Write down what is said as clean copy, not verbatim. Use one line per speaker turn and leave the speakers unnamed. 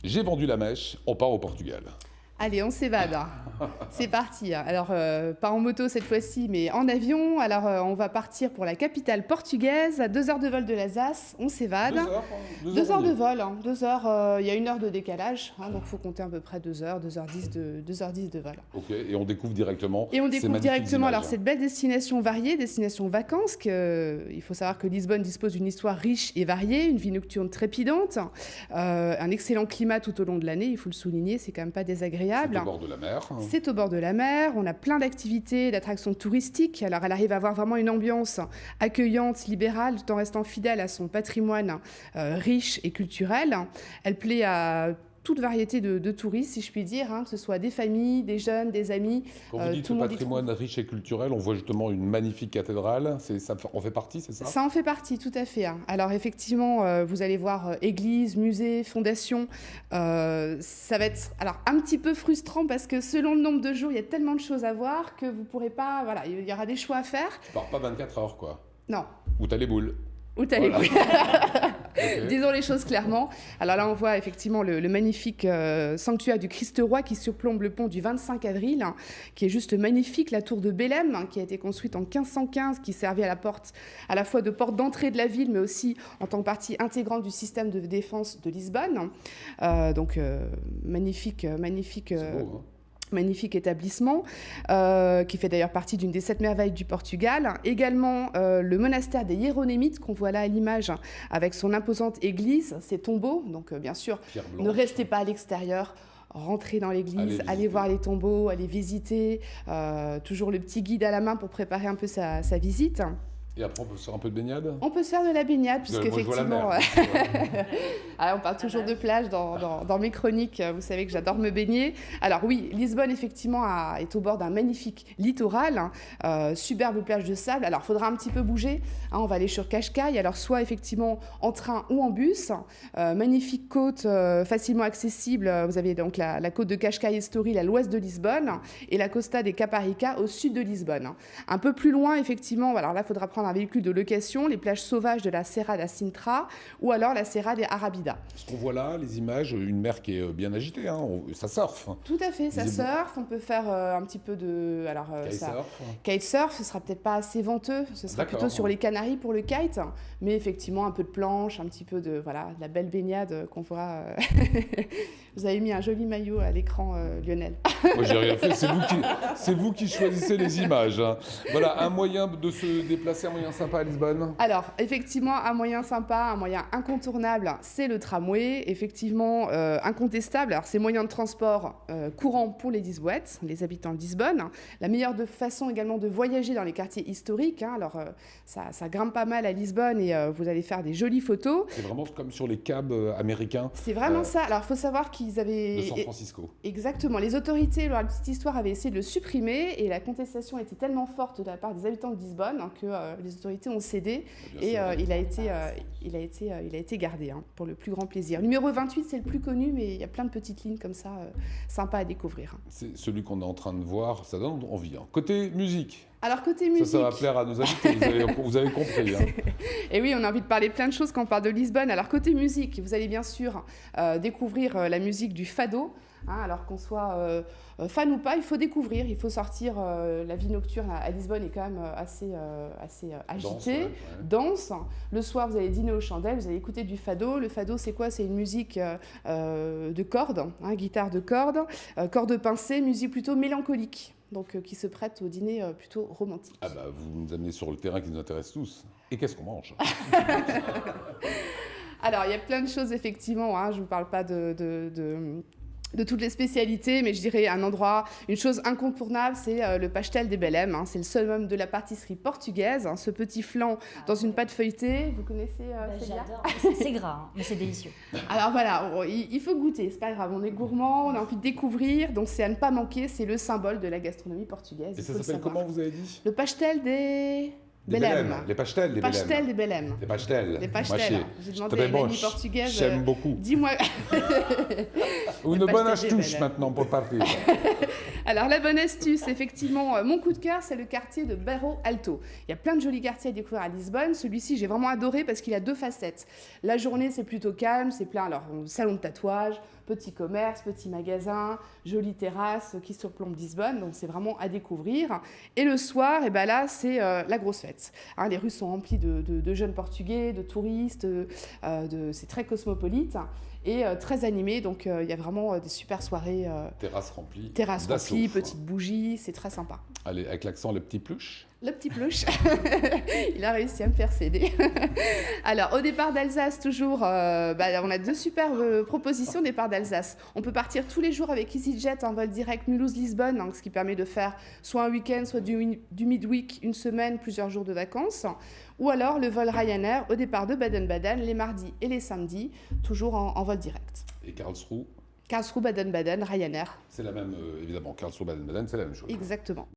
J'ai vendu la mèche, on part au Portugal.
Allez, on s'évade. C'est parti. Alors, pas en moto cette fois-ci, mais en avion. Alors, on va partir pour la capitale portugaise, à 2 heures de vol de l'Alsace. On s'évade. 2 heures de vol. 2 heures, il y a 1 heure de décalage. Donc, il faut compter à peu près 2 heures, 2h10 de vol.
Ok, et on découvre directement.
Et on découvre directement
images.
cette belle destination variée, destination vacances. Il faut savoir que Lisbonne dispose d'une histoire riche et variée, une vie nocturne trépidante, un excellent climat tout au long de l'année. Il faut le souligner, c'est quand même pas désagréable.
C'est au bord de la mer.
C'est au bord de la mer, on a plein d'activités, d'attractions touristiques. Alors elle arrive à avoir vraiment une ambiance accueillante, libérale, tout en restant fidèle à son patrimoine riche et culturel. Elle plaît à toute variété de touristes, si je puis dire, que ce soit des familles, des jeunes, des amis.
Quand vous dites
tout le monde
patrimoine riche et culturel, on voit justement une magnifique cathédrale. Ça en fait partie, c'est ça?
Ça en fait partie, tout à fait. Alors effectivement, vous allez voir église, musée, fondation. Ça va être un petit peu frustrant parce que selon le nombre de jours, il y a tellement de choses à voir que vous ne pourrez pas... Voilà, il y aura des choix à faire.
Tu pars pas 24 heures, quoi.
Non.
Ou t'as les boules.
Où t'as les boules.
Okay.
Disons les choses clairement. Alors là, on voit effectivement le magnifique sanctuaire du Christ-Roi qui surplombe le pont du 25 avril, qui est juste magnifique. La tour de Belém, qui a été construite en 1515, qui servait à la fois de porte d'entrée de la ville, mais aussi en tant que partie intégrante du système de défense de Lisbonne. Magnifique.
C'est beau,
Magnifique établissement, qui fait d'ailleurs partie d'une des 7 merveilles du Portugal. Également le monastère des Hiéronémites, qu'on voit là à l'image, avec son imposante église, ses tombeaux. Donc bien sûr, ne restez pas à l'extérieur, rentrez dans l'église, allez voir les tombeaux, allez visiter. Toujours le petit guide à la main pour préparer un peu sa visite.
Et après, on peut se faire un peu de baignade?
On peut se faire de la baignade, puisqu'effectivement... on parle toujours de plage dans mes chroniques. Vous savez que j'adore me baigner. Alors oui, Lisbonne, effectivement, est au bord d'un magnifique littoral. Superbe plage de sable. Alors, il faudra un petit peu bouger. On va aller sur Cascais. Alors, soit effectivement en train ou en bus. Magnifique côte, facilement accessible. Vous avez donc la côte de Cascais Estoril à l'ouest de Lisbonne et la Costa des Caparica au sud de Lisbonne. Un peu plus loin, effectivement, alors là, il faudra prendre un véhicule de location, les plages sauvages de la Serra da Sintra ou alors la Serra des Arabida.
Ce qu'on voit là, les images, une mer qui est bien agitée, ça surfe.
Tout à fait, ça surfe. On peut faire un petit peu de... Kitesurf, ce sera peut-être pas assez venteux, ce sera plutôt sur les Canaries pour le kite, mais effectivement un peu de planche, un petit peu de la belle baignade qu'on voit. Vous avez mis un joli maillot à l'écran, Lionel.
Moi, j'ai rien fait, c'est vous qui choisissez les images. Voilà, un moyen de se déplacer, un moyen sympa à Lisbonne.
Alors, effectivement, un moyen sympa, un moyen incontournable, c'est le tramway. Effectivement, incontestable. Alors, c'est moyen de transport courant pour les Lisboètes, les habitants de Lisbonne. La meilleure façon également de voyager dans les quartiers historiques. Alors, ça grimpe pas mal à Lisbonne et vous allez faire des jolies photos.
C'est vraiment comme sur les cabs américains.
C'est vraiment ça. Alors, il faut savoir qu'ils avaient...
De San Francisco.
Exactement. Les autorités, la petite histoire, avaient essayé de le supprimer et la contestation était tellement forte de la part des habitants de Lisbonne que les autorités ont cédé et il a été gardé pour le plus grand plaisir. Numéro 28, c'est le plus connu, mais il y a plein de petites lignes comme ça, sympas à découvrir.
C'est celui qu'on est en train de voir, ça donne envie. Côté musique.
Alors, côté musique...
Ça va plaire à nos invités, vous avez compris.
Et oui, on a envie de parler de plein de choses quand on parle de Lisbonne. Alors, côté musique, vous allez bien sûr découvrir la musique du fado. Alors qu'on soit fan ou pas, il faut découvrir, il faut sortir. La vie nocturne à Lisbonne est quand même assez agitée, dense. Le soir, vous allez dîner aux chandelles, vous allez écouter du fado. Le fado, c'est quoi? C'est une musique de cordes, guitare de cordes, cordes pincées, musique plutôt mélancolique. Donc qui se prête au dîner plutôt romantique.
Ah bah, vous nous amenez sur le terrain qui nous intéresse tous. Et qu'est-ce qu'on mange?
Alors, il y a plein de choses, effectivement. Je ne vous parle pas de toutes les spécialités, mais je dirais une chose incontournable, c'est le pastel de Belém. C'est le summum de la pâtisserie portugaise, ce petit flan dans une pâte feuilletée. Vous connaissez Célia?
J'adore. C'est gras, mais c'est délicieux.
Alors voilà, il faut goûter, c'est pas grave. On est gourmand, on a envie de découvrir, donc c'est à ne pas manquer. C'est le symbole de la gastronomie portugaise.
Et ça s'appelle comment, vous avez dit?
Le pastel des...
Belém. Les pastels des Belém.
Pastel des Belém.
Les pastels.
Les pastels. J'ai demandé à une amie portugaise.
J'aime beaucoup.
Dis-moi.
Une bonne astuce maintenant pour partir.
Alors la bonne astuce, effectivement, mon coup de cœur, c'est le quartier de Bairro Alto. Il y a plein de jolis quartiers à découvrir à Lisbonne. Celui-ci, j'ai vraiment adoré parce qu'il a deux facettes. La journée, c'est plutôt calme, c'est plein. Alors, salon de tatouage, Petits commerces, petits magasins, jolies terrasses qui surplombent Lisbonne, donc c'est vraiment à découvrir. Et le soir, et ben là, c'est la grosse fête. Hein, les rues sont remplies de jeunes Portugais, de touristes, c'est très cosmopolite et très animé, donc il y a vraiment des super soirées.
Terrasse remplie.
Terrasse remplie, petites bougies, c'est très sympa.
Allez, avec l'accent, le petit pluche.
Le petit pluche, il a réussi à me faire céder. Alors, au départ d'Alsace, toujours, on a 2 superbes propositions au départ d'Alsace. On peut partir tous les jours avec EasyJet, un vol direct Mulhouse-Lisbonne, hein, ce qui permet de faire soit un week-end, soit du midweek, une semaine, plusieurs jours de vacances. Ou alors le vol Ryanair au départ de Baden-Baden, les mardis et les samedis, toujours en vol direct.
Et Karlsruhe,
Karlsruhe, Baden-Baden, Ryanair.
c'est la même, évidemment, Karlsruhe, Baden-Baden, c'est la même chose.
Exactement.